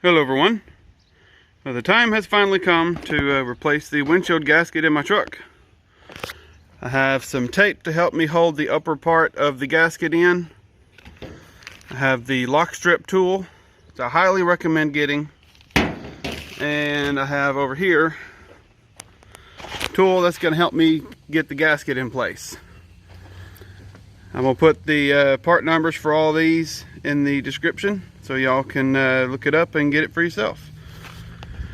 Hello everyone. The time has finally come to replace the windshield gasket in my truck. I have some tape to help me hold the upper part of the gasket in. I have the lock strip tool, which I highly recommend getting. And I have over here a tool that's going to help me get the gasket in place. I'm going to put the part numbers for all these in the description so y'all can look it up and get it for yourself.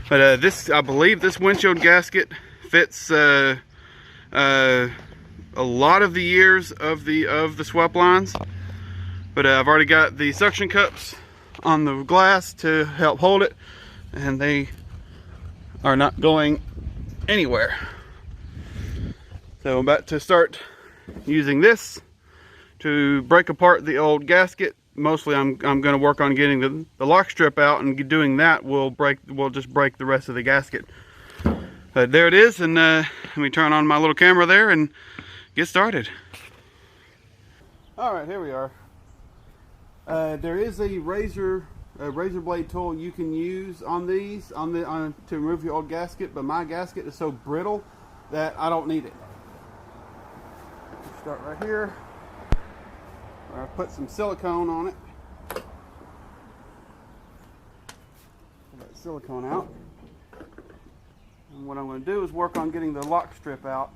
But I believe this windshield gasket fits a lot of the years of the swap lines. But I've already got the suction cups on the glass to help hold it, and they are not going anywhere. So I'm about to start using this to break apart the old gasket. Mostly I'm going to work on getting the lock strip out, and doing that will just break the rest of the gasket. There it is, and let me turn on my little camera there and get started. Alright, here we are. There is a razor blade tool you can use on these to remove your old gasket, but my gasket is so brittle that I don't need it. Start right here. I put some silicone on it. Pull that silicone out. And what I'm going to do is work on getting the lock strip out.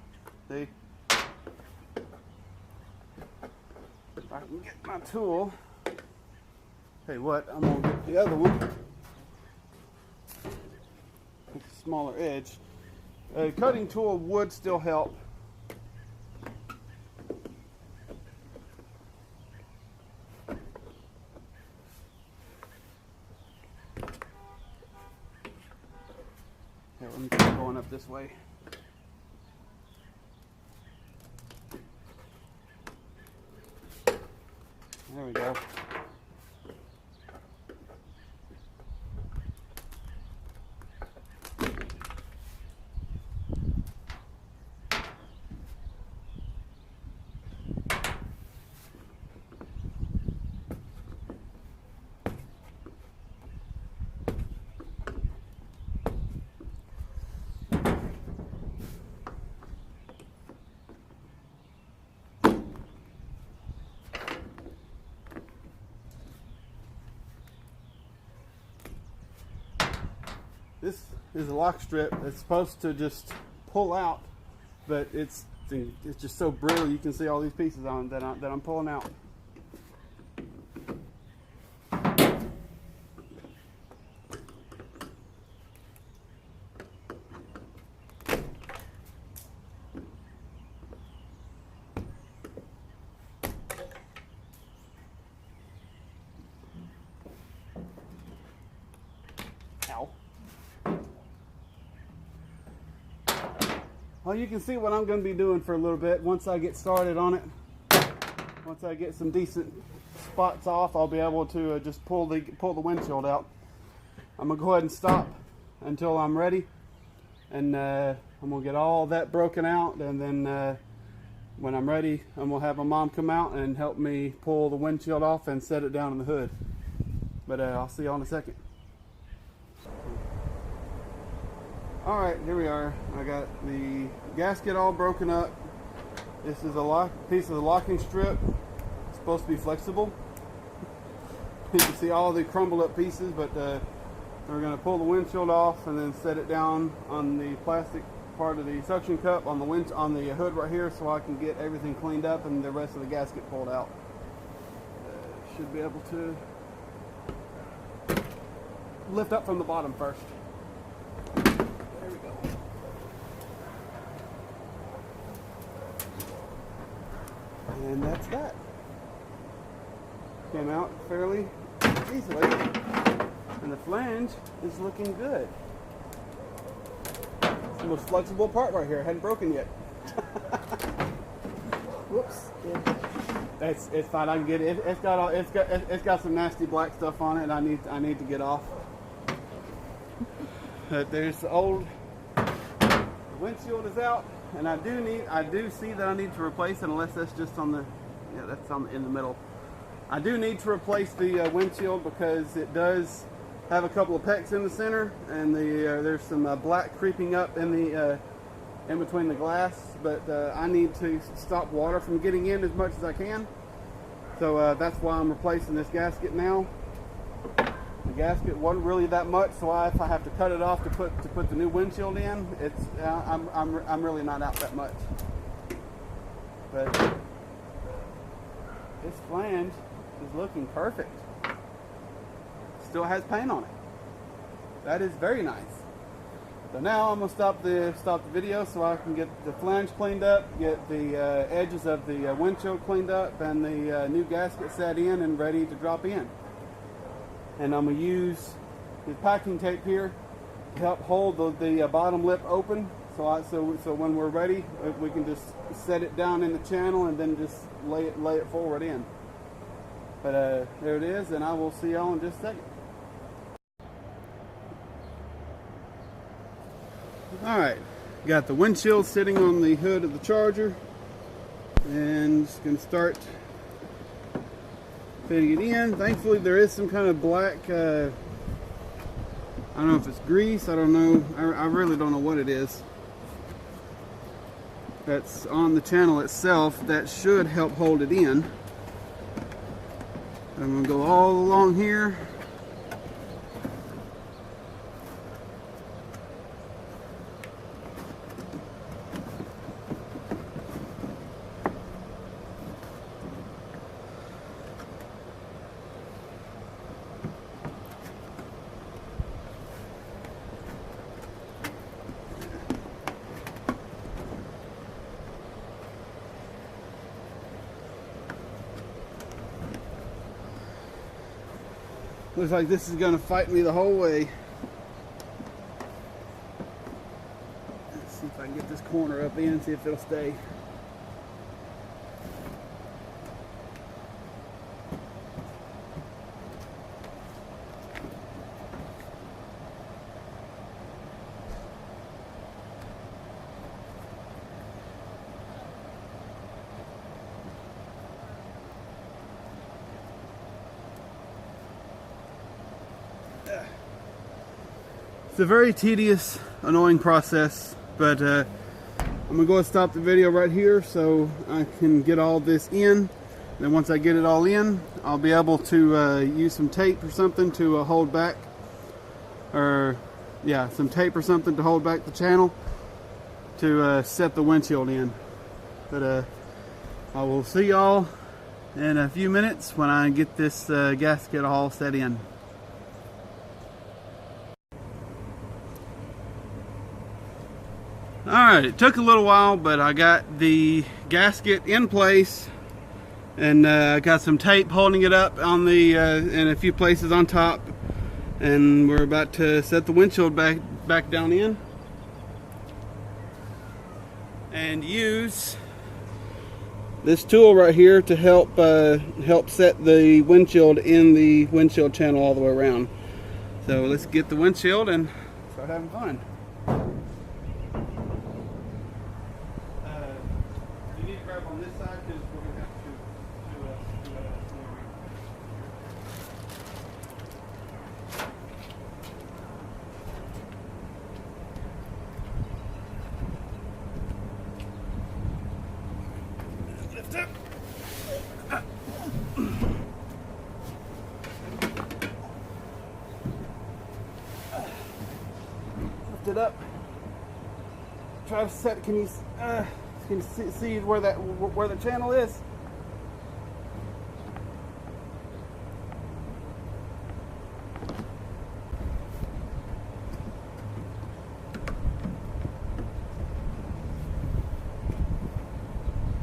See? If I can get my tool. Tell you what, I'm going to get the other one. With a smaller edge. A cutting tool would still help. Here, let me keep going up this way. There we go. This is a lock strip that's supposed to just pull out, but it's just so brittle. You can see all these pieces on that I'm pulling out. Ow. Well, you can see what I'm going to be doing for a little bit once I get started on it. Once I get some decent spots off, I'll be able to just pull the windshield out. I'm going to go ahead and stop until I'm ready, and I'm going to get all that broken out, and then when I'm ready, I'm going to have my mom come out and help me pull the windshield off and set it down in the hood. But I'll see y'all in a second. Alright, here we are. I got the gasket all broken up. This is a piece of the locking strip. It's supposed to be flexible. You can see all the crumbled up pieces, but we're going to pull the windshield off and then set it down on the plastic part of the suction cup on the hood right here, so I can get everything cleaned up and the rest of the gasket pulled out. Should be able to lift up from the bottom first. There we go. And that's that. Came out fairly easily. And the flange is looking good. It's the most flexible part right here. It hadn't broken yet. Whoops. It's fine. I can get it. It's got some nasty black stuff on it, and I need to get off. There's the old windshield is out, and I do see that I need to replace it, unless that's just on the, yeah, that's in the middle. I do need to replace the windshield because it does have a couple of pecks in the center, and there's some black creeping up in the in between the glass, but I need to stop water from getting in as much as I can. So that's why I'm replacing this gasket now. The gasket wasn't really that much, so if I have to cut it off to put the new windshield in, it's I'm really not out that much. But this flange is looking perfect. Still has paint on it. That is very nice. So now I'm gonna stop the video so I can get the flange cleaned up, get the edges of the windshield cleaned up, and the new gasket set in and ready to drop in. And I'm gonna use the packing tape here to help hold the bottom lip open. So when we're ready, we can just set it down in the channel and then just lay it forward in. But there it is, and I will see y'all in just a second. Alright, got the windshield sitting on the hood of the Charger, and just going to start fitting it in. Thankfully there is some kind of black, I don't know if it's grease, I don't know, I really don't know what it is. That's on the channel itself that should help hold it in. I'm going to go all along here. Looks like this is going to fight me the whole way. Let's see if I can get this corner up in, see if it'll stay. It's a very tedious, annoying process, but I'm gonna go and stop the video right here so I can get all this in. And then once I get it all in, I'll be able to use some tape or something to hold back, some tape or something to hold back the channel to set the windshield in. But I will see y'all in a few minutes when I get this gasket all set in. Alright, it took a little while, but I got the gasket in place, and I got some tape holding it up on the in a few places on top, and we're about to set the windshield back down in and use this tool right here to help set the windshield in the windshield channel all the way around. So let's get the windshield and start having fun. On this side, because we're going to have to lift up. Lift it up. Try to set. Can you see where the channel is?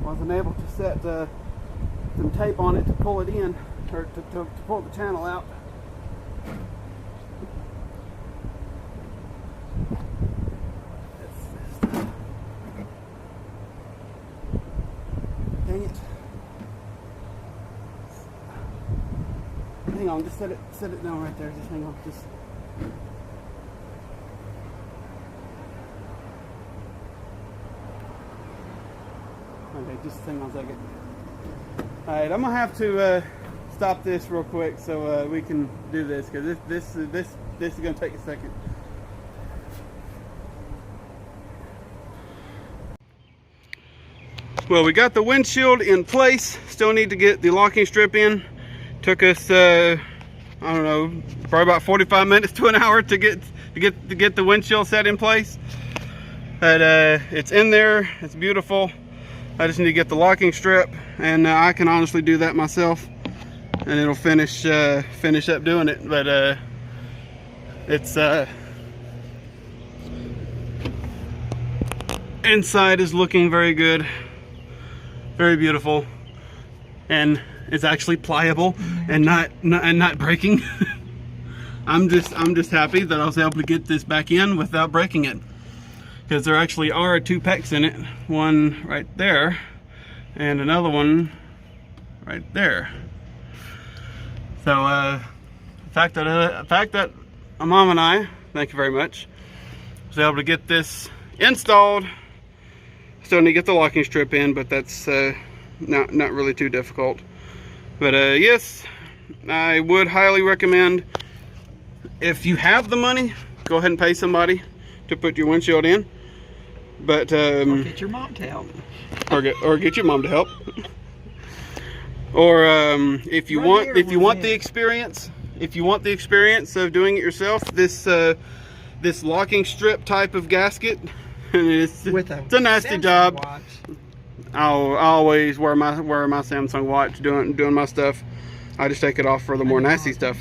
Wasn't able to set some tape on it to pull it in, or to pull the channel out. Dang it. Hang on, just set it down right there. Just hang on. Just okay, just hang on a second. Alright, I'm gonna have to stop this real quick so we can do this, because this is going to take a second. Well, we got the windshield in place. Still need to get the locking strip in. Took us I don't know, probably about 45 minutes to an hour to get the windshield set in place. But it's in there. It's beautiful. I just need to get the locking strip, and I can honestly do that myself, and it'll finish up doing it. But it's inside is looking very good, very beautiful, and it's actually pliable and not breaking. I'm just happy that I was able to get this back in without breaking it, because there actually are 2 pecks in it, one right there and another one right there. So the fact that my mom and I, thank you very much, was able to get this installed. Still need to get the locking strip in, but that's not really too difficult. But yes, I would highly recommend, if you have the money, go ahead and pay somebody to put your windshield in. But or get your mom to help. or get your mom to help. Or if you want the experience of doing it yourself, this locking strip type of gasket, it's a nasty job. Watch. I always wear my Samsung watch doing my stuff. I just take it off for the more nasty stuff.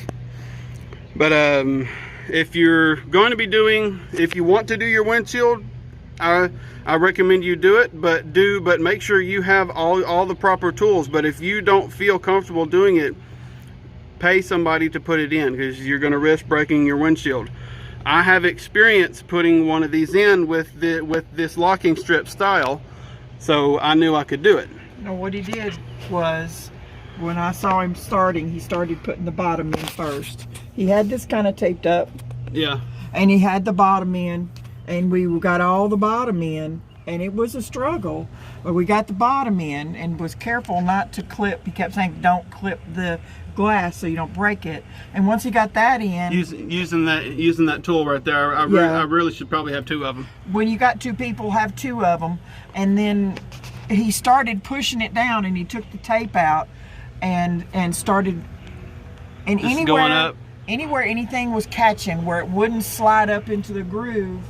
But if you're going to be if you want to do your windshield, I recommend you do it, but make sure you have all the proper tools. But if you don't feel comfortable doing it, pay somebody to put it in, because you're going to risk breaking your windshield. I have experience putting one of these in with this locking strip style, so I knew I could do it. Now what he did was, when I saw him starting, he started putting the bottom in first. He had this kind of taped up. Yeah. And he had the bottom in, and we got all the bottom in, and it was a struggle. But we got the bottom in and was careful not to clip. He kept saying, don't clip the glass so you don't break it. And once he got that in, using that tool right there, I really should probably have 2 of them. When you got 2 people, have 2 of them. And then he started pushing it down, and he took the tape out and started, and just going up. Anywhere anything was catching where it wouldn't slide up into the groove,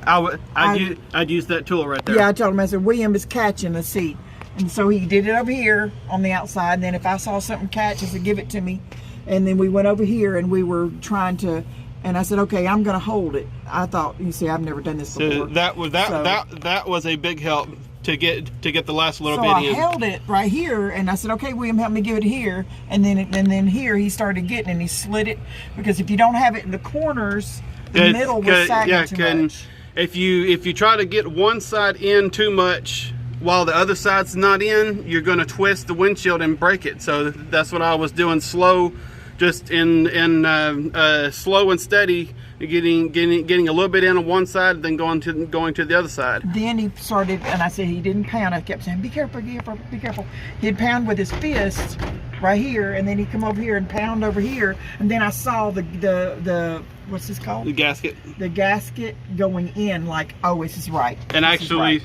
I'd use that tool right there. Yeah, I told him, I said, William is catching the seat. And so he did it over here on the outside, and then if I saw something catch, I said, give it to me. And then we went over here, and we were trying to, and I said, okay, I'm going to hold it. I thought, you see, I've never done this before. That was a big help to get the last little bit in. So I held it right here, and I said, okay, William, help me give it here. And then here he started getting, and he slid it, because if you don't have it in the corners, the middle was sagging too much. If you try to get one side in too much while the other side's not in, you're going to twist the windshield and break it. So that's what I was doing, slow, just in slow and steady, getting a little bit in on one side, then going to the other side. Then he started, and I said he didn't pound. I kept saying, be careful, be careful, be careful. He'd pound with his fist right here, and then he'd come over here and pound over here, and then I saw the what's this called? The gasket. The gasket going in, like, oh, this is right. And actually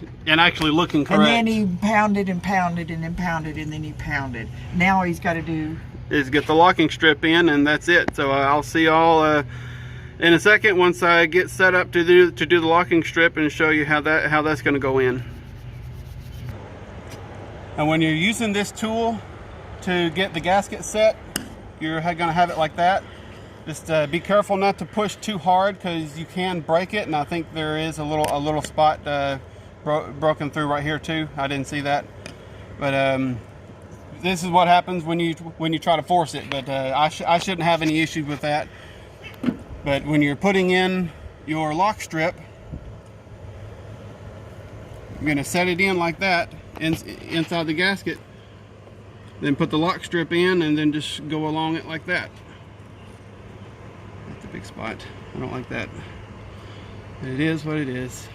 looking correct. And then he pounded and pounded and then pounded and then he pounded. Now all he's got to do is get the locking strip in, and that's it. So I'll see y'all in a second once I get set up to do the locking strip, and show you how that's going to go in. And when you're using this tool to get the gasket set, you're going to have it like that. Just be careful not to push too hard, because you can break it, and I think there is a little spot broken through right here too. I didn't see that, but this is what happens when you try to force it. But I shouldn't have any issues with that. But when you're putting in your lock strip, you're going to set it in like that inside the gasket, then put the lock strip in, and then just go along it like that. That's a big spot. I don't like that. But it is what it is.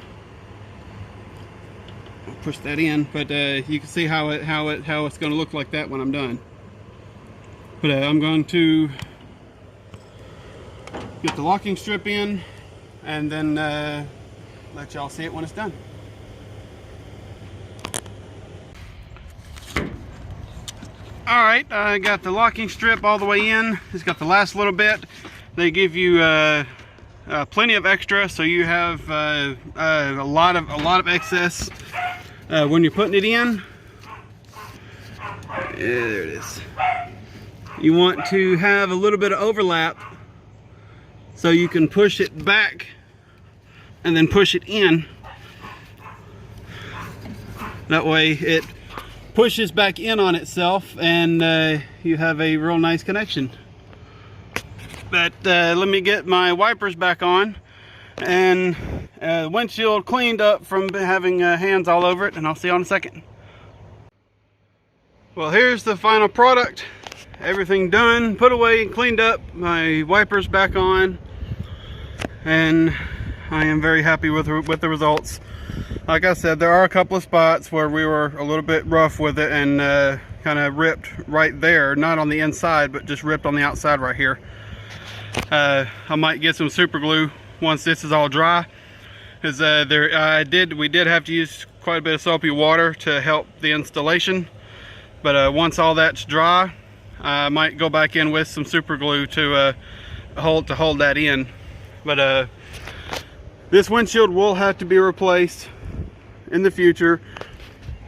I'll push that in, but you can see how it's going to look like that when I'm done. But I'm going to get the locking strip in and then let y'all see it when it's done. Alright, I got the locking strip all the way in. It's got the last little bit. They give you plenty of extra, so you have a lot of excess when you're putting it in. Yeah, there it is. You want to have a little bit of overlap so you can push it back and then push it in. That way it pushes back in on itself and you have a real nice connection. But let me get my wipers back on and windshield cleaned up from having hands all over it, and I'll see you in a second. Well, here's the final product. Everything done, put away, cleaned up, my wipers back on, and I am very happy with the results. Like I said, there are a couple of spots where we were a little bit rough with it and kind of ripped right there, not on the inside, but just ripped on the outside right here. I might get some super glue once this is all dry, because we did have to use quite a bit of soapy water to help the installation. But once all that's dry, I might go back in with some super glue to hold that in. But this windshield will have to be replaced in the future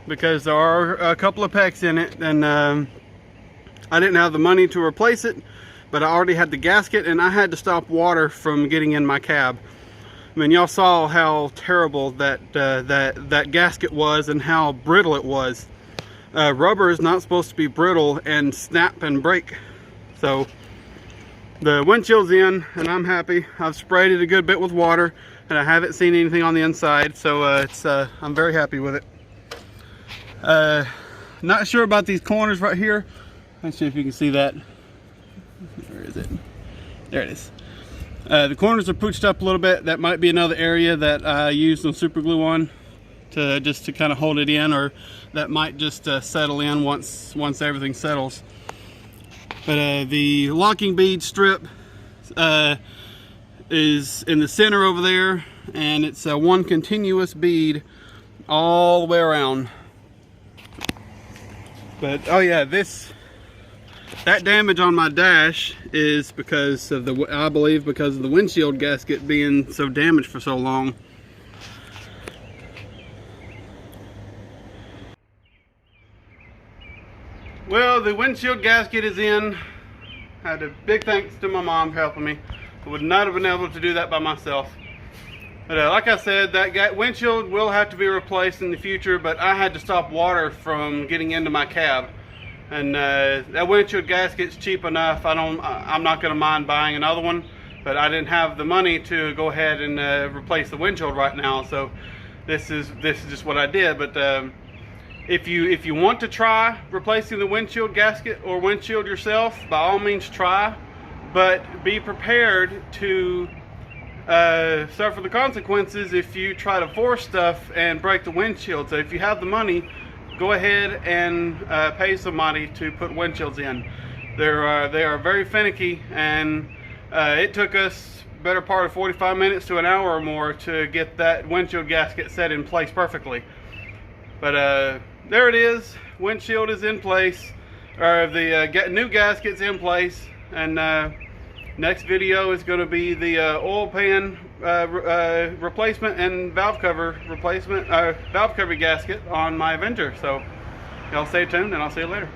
because there are a couple of pecks in it, and I didn't have the money to replace it, but I already had the gasket and I had to stop water from getting in my cab. I mean, y'all saw how terrible that gasket was and how brittle it was. Rubber is not supposed to be brittle and snap and break. So the windshield's in and I'm happy. I've sprayed it a good bit with water and I haven't seen anything on the inside, so I'm very happy with it. Not sure about these corners right here. Let's see if you can see that. Where is it? There it is. The corners are pooched up a little bit. That might be another area that I used some super glue on just to kind of hold it in, or that might just settle in once everything settles. But the locking bead strip is in the center over there, and it's one continuous bead all the way around. But oh yeah, that damage on my dash is because of I believe because of the windshield gasket being so damaged for so long. Well, the windshield gasket is in. I had a big thanks to my mom for helping me. I would not have been able to do that by myself. But like I said, that windshield will have to be replaced in the future, but I had to stop water from getting into my cab. And that windshield gasket's cheap enough. I'm not going to mind buying another one, but I didn't have the money to go ahead and replace the windshield right now. So this is just what I did. But if you want to try replacing the windshield gasket or windshield yourself, by all means try, but be prepared to suffer the consequences if you try to force stuff and break the windshield. So if you have the money, go ahead and pay somebody to put windshields in. They are very finicky, and it took us better part of 45 minutes to an hour or more to get that windshield gasket set in place perfectly. But there it is. Windshield is in place, or the new gasket's in place, and next video is going to be the oil pan replacement and valve cover replacement, valve cover gasket on my Avenger. So y'all stay tuned, and I'll see you later.